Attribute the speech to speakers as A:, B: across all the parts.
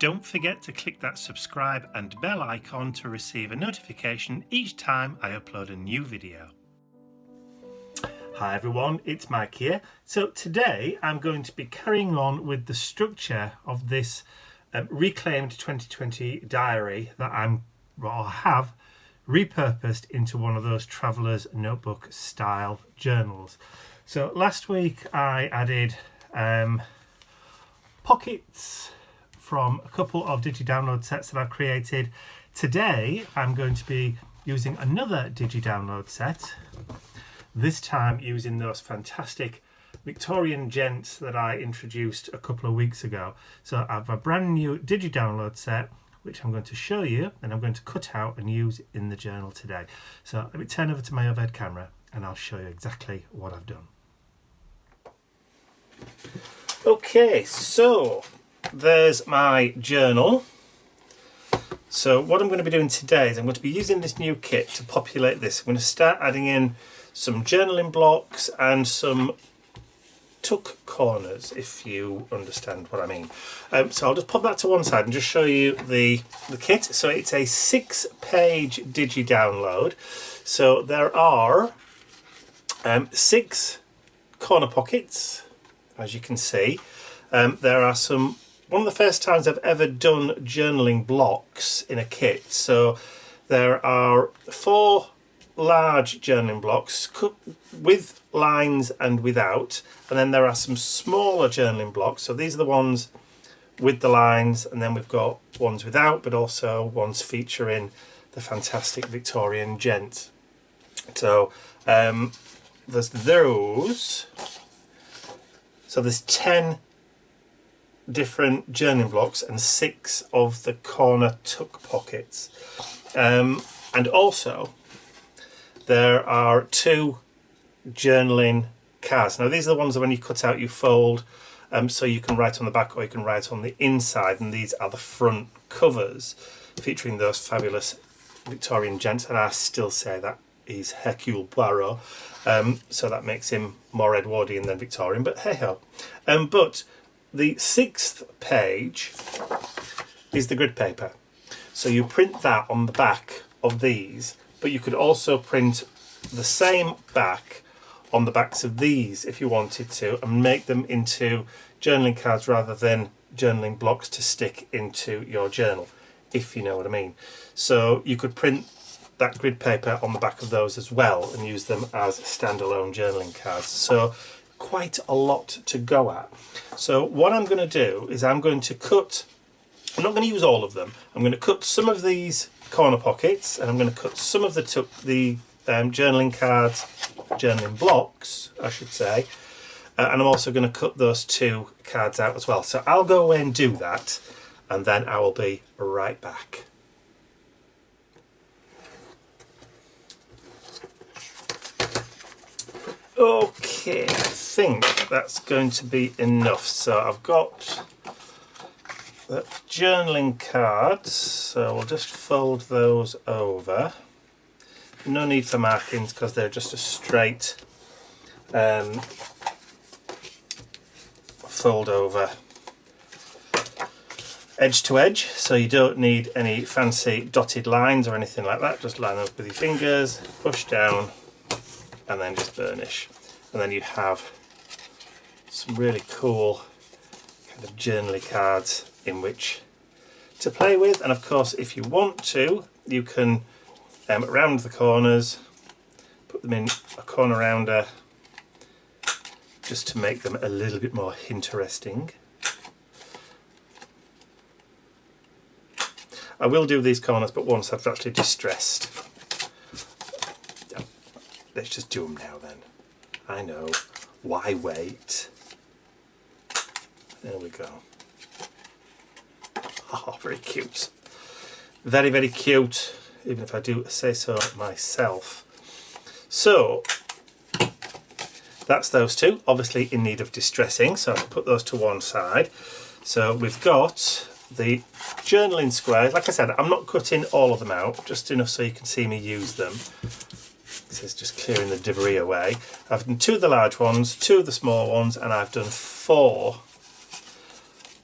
A: don't forget to click that subscribe and bell icon to receive a notification each time I upload a new video. Hi everyone, it's Mike here. So today I'm going to be carrying on with the structure of this reclaimed 2020 diary that I have repurposed into one of those traveller's notebook style journals. So last week I added pockets from a couple of digi-download sets that I've created. Today I'm going to be using another digi-download set, this time using those fantastic Victorian gents that I introduced a couple of weeks ago. So I have a brand new digi-download set which I'm going to show you and I'm going to cut out and use in the journal today. So let me turn over to my overhead camera and I'll show you exactly what I've done. Okay, so there's my journal. So what I'm going to be doing today is I'm going to be using this new kit to populate this. I'm going to start adding in some journaling blocks and some tuck corners, if you understand what I mean. So I'll just pop that to one side and just show you the kit. So it's a 6-page digi-download. So there are 6 corner pockets, as you can see. There are one of the first times I've ever done journaling blocks in a kit. So there are 4 large journaling blocks with lines and without, and then there are some smaller journaling blocks. So these are the ones with the lines, and then we've got ones without, but also ones featuring the fantastic Victorian gent. So there's those. So there's 10 different journaling blocks and 6 of the corner tuck pockets, and also there are 2 journaling cards. Now these are the ones that when you cut out you fold, so you can write on the back or you can write on the inside, and these are the front covers featuring those fabulous Victorian gents, and I still say that he's Hercule Poirot, so that makes him more Edwardian than Victorian, but hey ho. But the 6th page is the grid paper, so you print that on the back of these, but you could also print the same back on the backs of these if you wanted to, and make them into journaling cards rather than journaling blocks to stick into your journal, if you know what I mean. So you could print that grid paper on the back of those as well and use them as standalone journaling cards. So quite a lot to go at. So what I'm going to do is I'm going to cut, I'm not going to use all of them, I'm going to cut some of these corner pockets, and I'm going to cut some of the journaling cards, journaling blocks I should say, and I'm also going to cut those 2 cards out as well. So I'll go away and do that, and then I will be right back. Okay, I think that's going to be enough. So I've got the journaling cards, so we'll just fold those over. No need for markings because they're just a straight fold over edge to edge, so you don't need any fancy dotted lines or anything like that. Just line up with your fingers, push down, and then just burnish, and then you have some really cool kind of journaling cards in which to play with. And of course, if you want to, you can round the corners, put them in a corner rounder just to make them a little bit more interesting. I will do these corners, but once I've actually distressed. Let's just do them now then. I know, why wait? There we go. Oh, very cute. Very, very cute, even if I do say so myself. So, that's those 2, obviously in need of distressing, so I'll put those to one side. So we've got the journaling squares. Like I said, I'm not cutting all of them out, just enough so you can see me use them. This is just clearing the debris away. I've done 2 of the large ones, 2 of the small ones, and I've done 4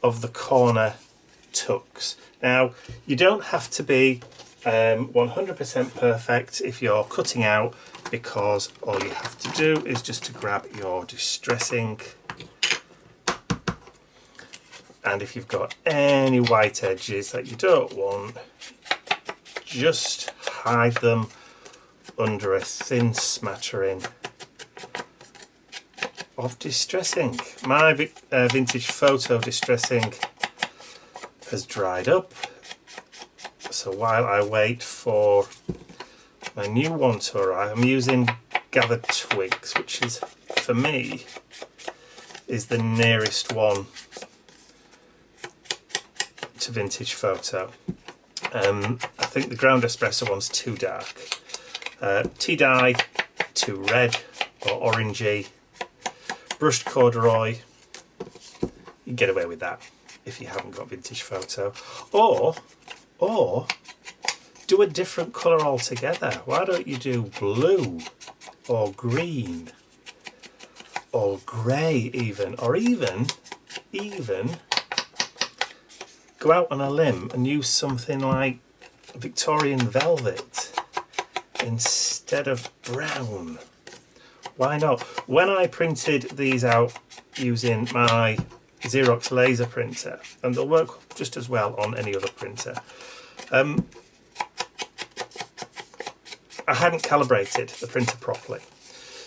A: of the corner tucks. Now, you don't have to be 100% perfect if you're cutting out, because all you have to do is just to grab your distress ink, and if you've got any white edges that you don't want, just hide them under a thin smattering of distress ink. My vintage photo distress ink has dried up, so while I wait for my new one to arrive, I'm using gathered twigs, which is, for me, is the nearest one to vintage photo. I think the ground espresso one's too dark. Tea dye, too red or orangey. Brushed corduroy, you can get away with that if you haven't got vintage photo. Or do a different colour altogether. Why don't you do blue or green or grey even, or even go out on a limb and use something like Victorian velvet instead of brown. Why not? When I printed these out using my Xerox laser printer, and they'll work just as well on any other printer, I hadn't calibrated the printer properly,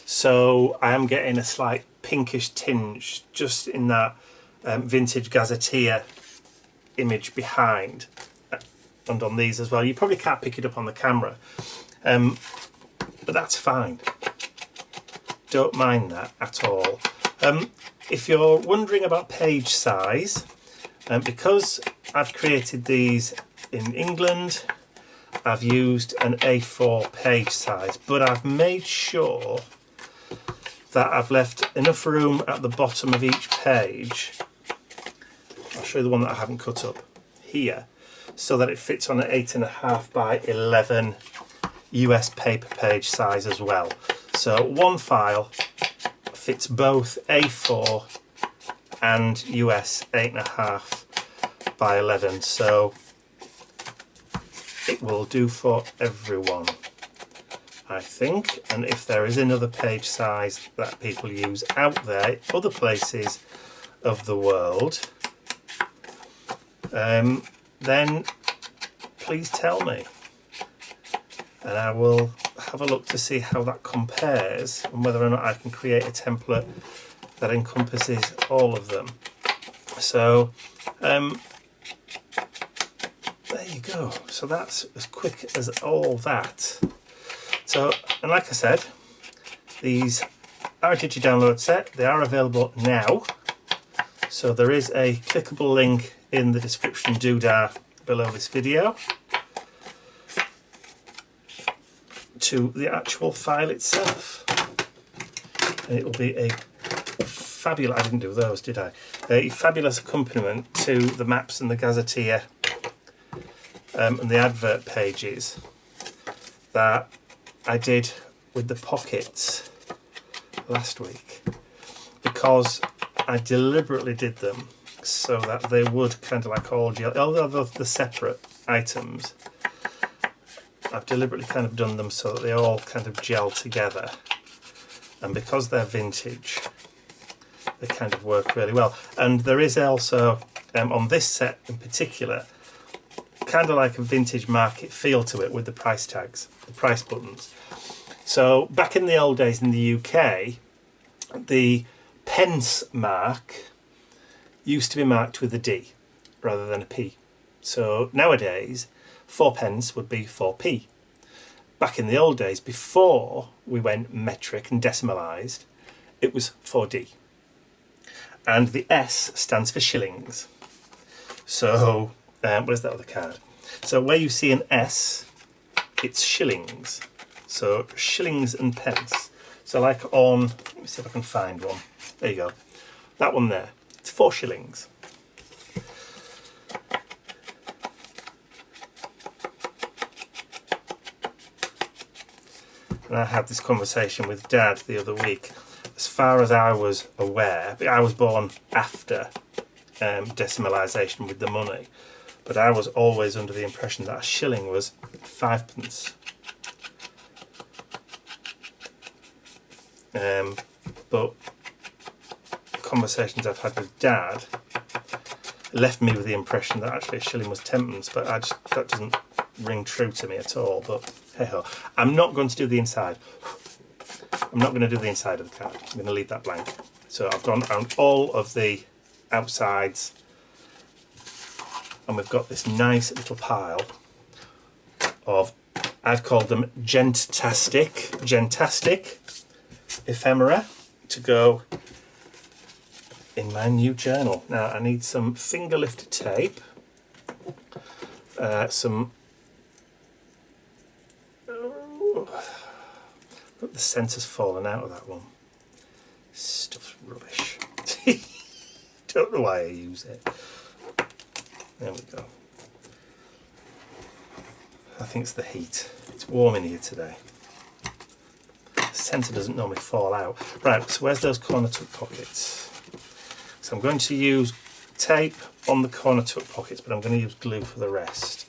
A: so I am getting a slight pinkish tinge just in that vintage gazetteer image behind, and on these as well. You probably can't pick it up on the camera, but that's fine. Don't mind that at all. If you're wondering about page size, because I've created these in England, I've used an A4 page size, but I've made sure that I've left enough room at the bottom of each page. I'll show you the one that I haven't cut up here, so that it fits on an 8.5 by 11 US paper page size as well. So one file fits both A4 and US 8.5 by 11, so it will do for everyone, I think. And if there is another page size that people use out there, other places of the world, then please tell me, and I will have a look to see how that compares and whether or not I can create a template that encompasses all of them. So there you go. So that's as quick as all that. So, and like I said, these are a digi-download set. They are available now. So there is a clickable link in the description doodah below this video to the actual file itself, and it will be a fabulous, I didn't do those, did I? A fabulous accompaniment to the maps and the gazetteer and the advert pages that I did with the pockets last week, because I deliberately did them so that they would kind of like all gel, although the separate items, I've deliberately kind of done them so that they all kind of gel together, and because they're vintage, they kind of work really well. And there is also, on this set in particular, kind of like a vintage market feel to it with the price tags, the price buttons. So back in the old days in the UK, the pence mark used to be marked with a D rather than a P. So nowadays, 4 pence would be 4p. Back in the old days, before we went metric and decimalised, it was 4d. And the S stands for shillings. So, where's that other card? So where you see an S, it's shillings. So shillings and pence. So like on, let me see if I can find one. There you go. That one there. It's 4 shillings. And I had this conversation with Dad the other week. As far as I was aware, I was born after decimalisation with the money, but I was always under the impression that a shilling was 5p. But conversations I've had with Dad left me with the impression that actually a shilling was 10p, but that doesn't ring true to me at all. But hey ho, I'm not going to do the inside. I'm not going to do the inside of the card. I'm going to leave that blank. So I've gone around all of the outsides, and we've got this nice little pile of, I've called them Gentastic Ephemera to go in my new journal. Now I need some finger lifter tape, some, the centre's fallen out of that one. Stuff's rubbish. Don't know why I use it. There we go. I think it's the heat. It's warm in here today. The centre doesn't normally fall out. Right, so where's those corner tuck pockets? So I'm going to use tape on the corner tuck pockets, but I'm going to use glue for the rest.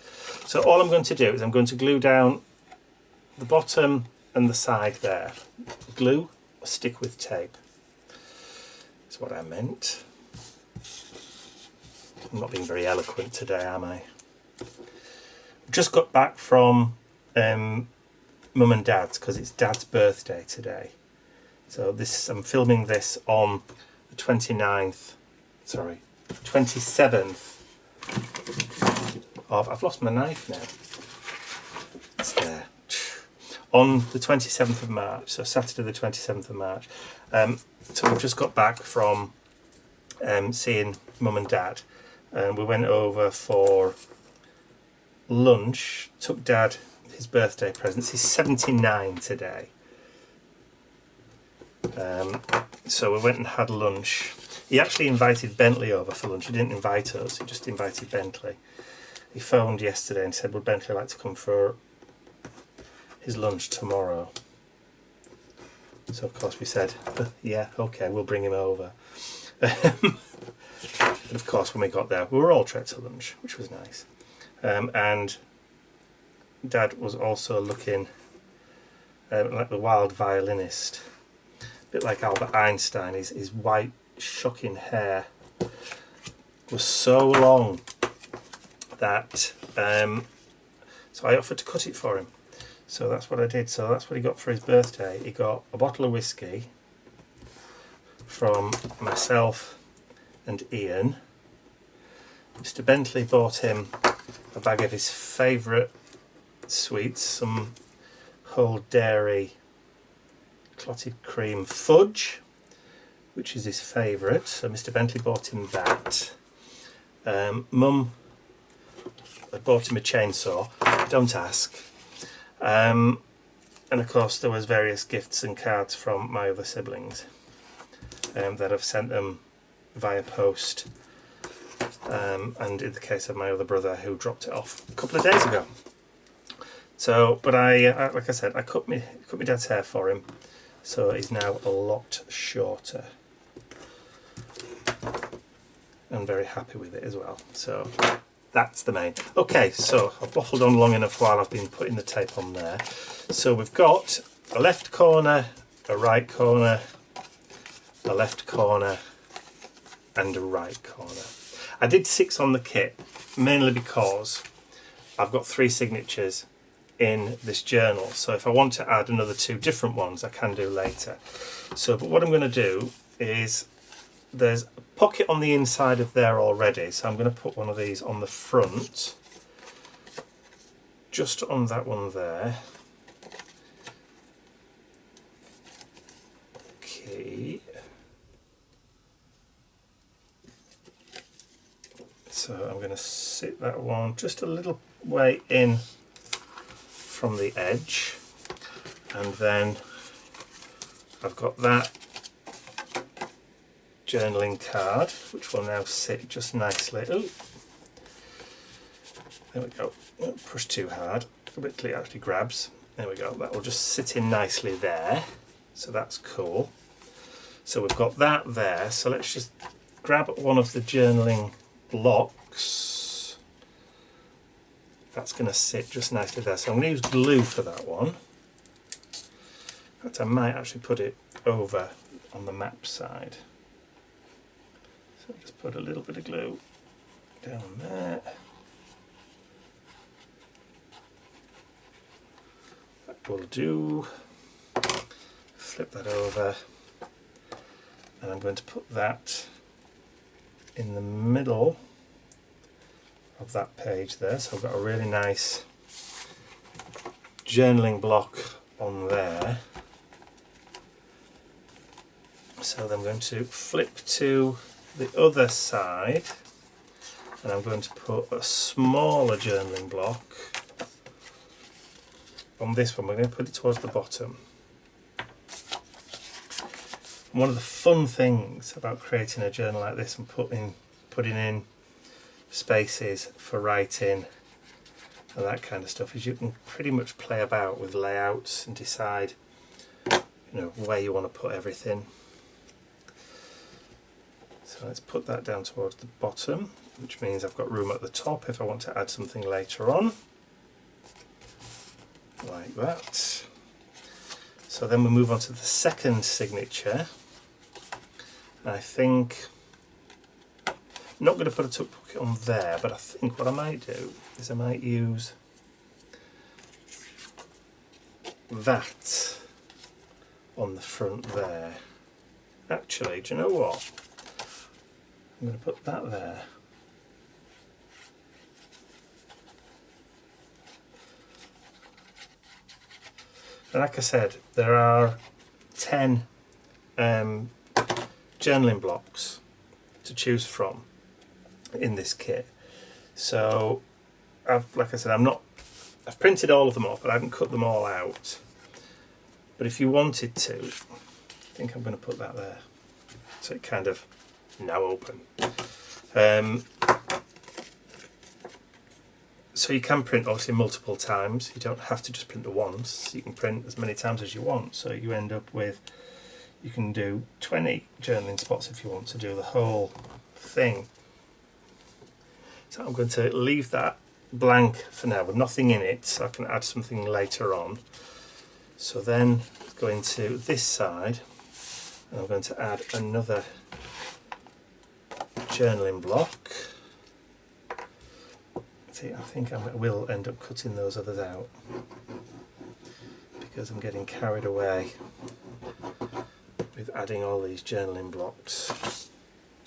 A: So all I'm going to do is I'm going to glue down the bottom and the side there. Glue or stick with tape. That's what I meant. I'm not being very eloquent today, am I? Just got back from Mum and Dad's because it's Dad's birthday today. So I'm filming this on the 27th of, I've lost my knife now. It's there. On the 27th of March, so Saturday the 27th of March. So we've just got back from seeing Mum and Dad. We went over for lunch, took Dad his birthday presents. He's 79 today. So we went and had lunch. He actually invited Bentley over for lunch. He didn't invite us, he just invited Bentley. He phoned yesterday and said, would Bentley like to come for his lunch tomorrow? So of course we said, yeah, okay, we'll bring him over. And of course when we got there, we were all treated to lunch, which was nice. And Dad was also looking like the wild violinist, a bit like Albert Einstein. His white shocking hair was so long that so I offered to cut it for him. So that's what I did. So that's what he got for his birthday. He got a bottle of whiskey from myself and Ian. Mr. Bentley bought him a bag of his favourite sweets, some whole dairy clotted cream fudge, which is his favourite. So Mr. Bentley bought him that. Mum had bought him a chainsaw, don't ask. And of course there was various gifts and cards from my other siblings that I've sent them via post, and in the case of my other brother who dropped it off a couple of days ago. So, but I like I said, I cut my dad's hair for him, so he's now a lot shorter. I'm very happy with it as well. So that's the main. Okay, so I've waffled on long enough while I've been putting the tape on there. So we've got a left corner, a right corner, a left corner, and a right corner. I did 6 on the kit, mainly because I've got 3 signatures in this journal. So if I want to add another 2 different ones, I can do later. So, but what I'm going to do is, there's a pocket on the inside of there already, so I'm going to put one of these on the front, just on that one there. Okay. So I'm going to sit that one just a little way in from the edge, and then I've got that journaling card, which will now sit just nicely. Ooh, there we go. Don't push too hard. Wait till it actually grabs. There we go. That will just sit in nicely there. So that's cool. So we've got that there. So let's just grab one of the journaling blocks. that's going to sit just nicely there. So I'm going to use glue for that one. In fact, I might actually put it over on the map side. So just put a little bit of glue down there. That will do. Flip that over, and I'm going to put that in the middle of that page there. So I've got a really nice journaling block on there. So then I'm going to flip to the other side, and I'm going to put a smaller journaling block on this one. We're going to put it towards the bottom. One of the fun things about creating a journal like this and putting in spaces for writing and that kind of stuff is you can pretty much play about with layouts and decide, where you want to put everything. So let's put that down towards the bottom, which means I've got room at the top if I want to add something later on, like that. So then we move on to the second signature. I think I'm not going to put a tuck pocket on there, but I think what I might do is I might use that on the front there. Actually, do you know what? I'm going to put that there. And like I said, there are 10 journaling blocks to choose from in this kit. So, I've printed all of them off, but I haven't cut them all out. But if you wanted to, I think I'm going to put that there. So it kind of now open. So you can print obviously multiple times. You don't have to just print the once. You can print as many times as you want. So you end up with, you can do 20 journaling spots if you want to do the whole thing. So I'm going to leave that blank for now with nothing in it, so I can add something later on. So then go into this side, and I'm going to add another journaling block. See, I think I will end up cutting those others out because I'm getting carried away with adding all these journaling blocks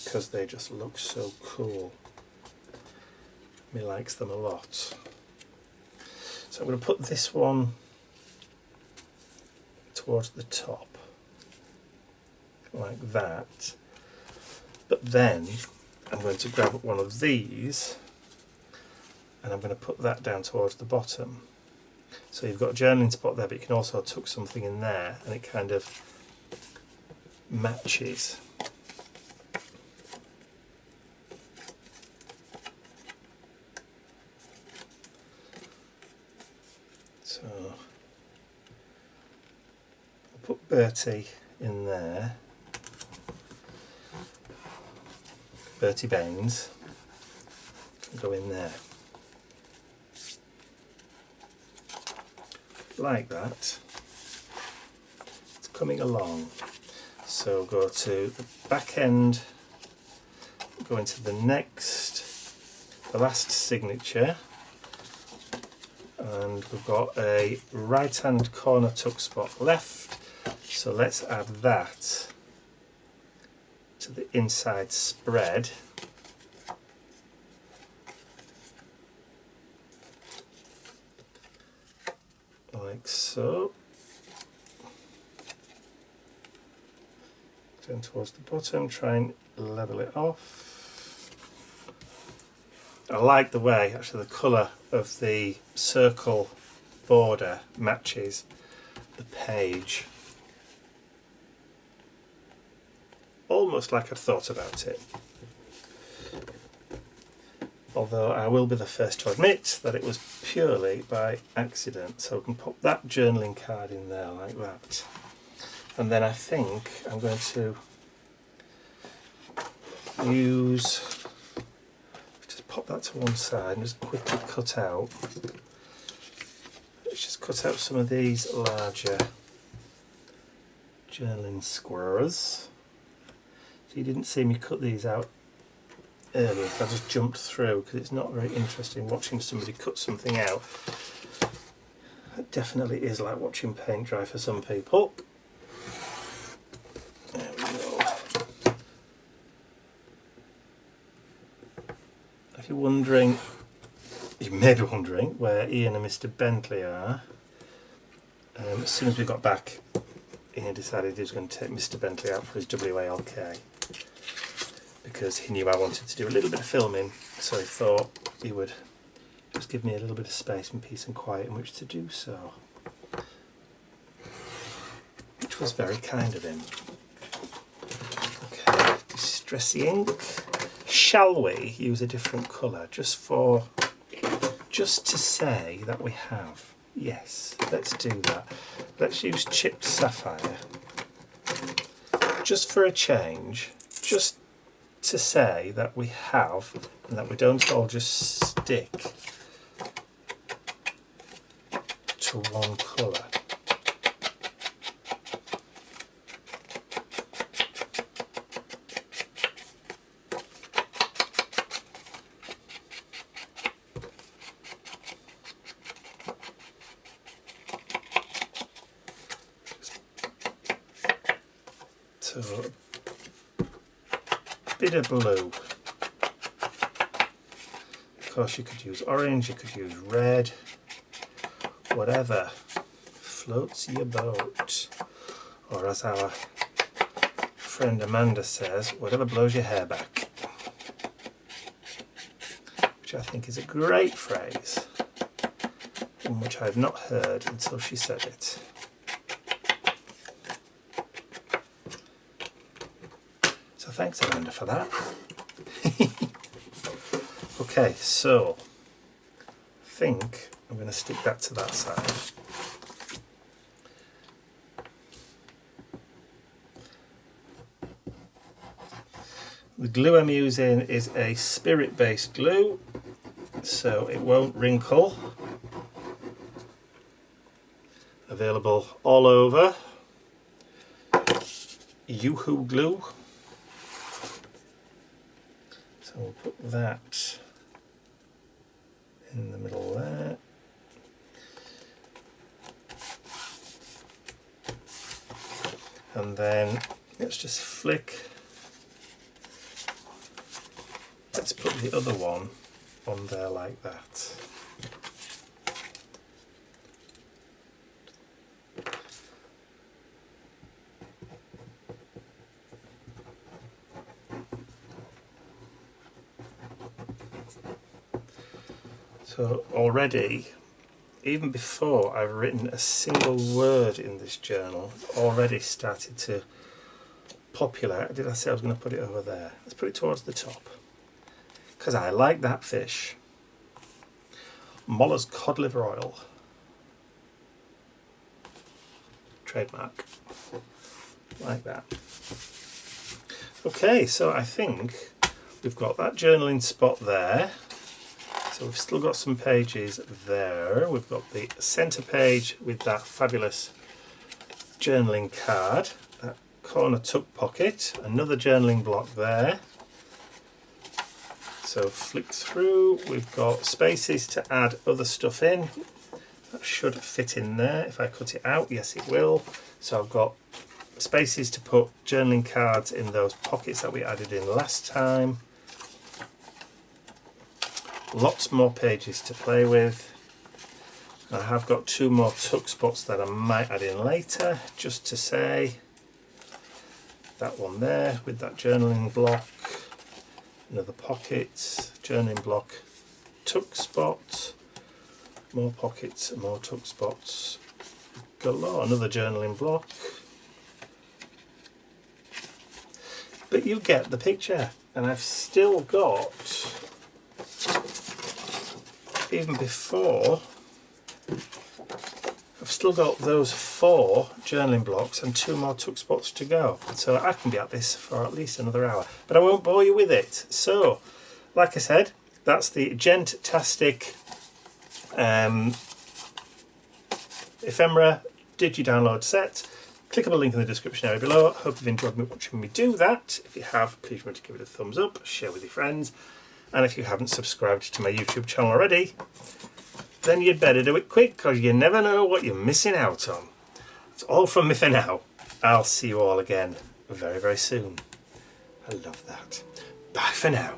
A: because they just look so cool. Me likes them a lot. So I'm going to put this one towards the top like that, but then I'm going to grab one of these and I'm going to put that down towards the bottom. So you've got a journaling spot there, but you can also tuck something in there and it kind of matches. So I'll put Bertie in there, Bertie Baines, go in there. Like that. It's coming along. So go to the back end, go into the last signature, and we've got a right hand corner tuck spot left, so let's add that to the inside spread. Like so. Down towards the bottom, try and level it off. I like the way actually the colour of the circle border matches the page. Almost like I'd thought about it. Although I will be the first to admit that it was purely by accident. So we can pop that journaling card in there like that. And then I think I'm going to just pop that to one side and just quickly cut out. Let's just cut out some of these larger journaling squares. So you didn't see me cut these out earlier, I just jumped through because it's not very interesting watching somebody cut something out. It definitely is like watching paint dry for some people. There we go. If you're wondering, you may be wondering where Ian and Mr. Bentley are. As soon as we got back, Ian decided he was going to take Mr. Bentley out for his WALK because he knew I wanted to do a little bit of filming, so he thought he would just give me a little bit of space and peace and quiet in which to do so, which was very kind of him. Okay, distressy ink. Shall we use a different colour just to say that we have? Yes, let's do that. Let's use chipped sapphire just for a change, just to say that we have and that we don't all just stick to one colour. So, a bit of blue. Of course, you could use orange, you could use red, whatever floats your boat. Or as our friend Amanda says, whatever blows your hair back. Which I think is a great phrase, one which I've not heard until she said it. So thanks Amanda for that. Okay, so I think I'm going to stick that to that side. The glue I'm using is a spirit-based glue, so it won't wrinkle. Available all over. Yoo-hoo glue. So we'll put that in the middle there. And then let's just flick. Let's put the other one on there like that. So already, even before I've written a single word in this journal, already started to populate. Did I say I was going to put it over there? Let's put it towards the top, because I like that fish. Moller's cod liver oil. Trademark. Like that. Okay, so I think we've got that journaling spot there. So we've still got some pages there. We've got the centre page with that fabulous journaling card, that corner tuck pocket, another journaling block there. So flick through, we've got spaces to add other stuff in. That should fit in there. If I cut it out, yes it will. So I've got spaces to put journaling cards in those pockets that we added in last time. Lots more pages to play with. I have got two more tuck spots that I might add in later, just to say. That one there with that journaling block, another pocket, journaling block, tuck spot, more pockets, more tuck spots, galore, another journaling block. But you get the picture, and I've still got, even before, I've still got those 4 journaling blocks and 2 more tuck spots to go. So I can be at this for at least another hour, but I won't bore you with it. So, like I said, That's the Gentastic Ephemera digi-download set. Clickable link in the description area below. Hope you've enjoyed me watching me do that. If you have, please remember to give it a thumbs up, share with your friends, and if you haven't subscribed to my YouTube channel already, then you'd better do it quick, because you never know what you're missing out on. It's all from me for now. I'll see you all again very, very soon. I love that. Bye for now.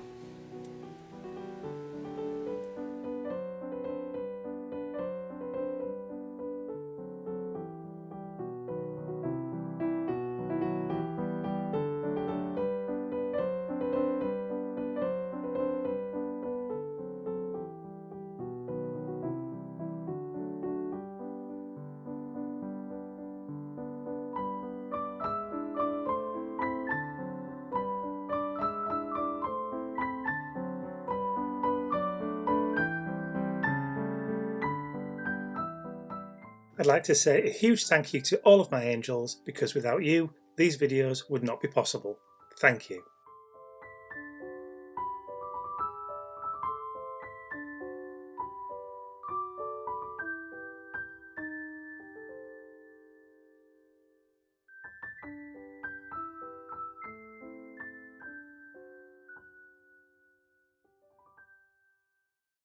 A: I'd like to say a huge thank you to all of my angels, because without you, these videos would not be possible. Thank you.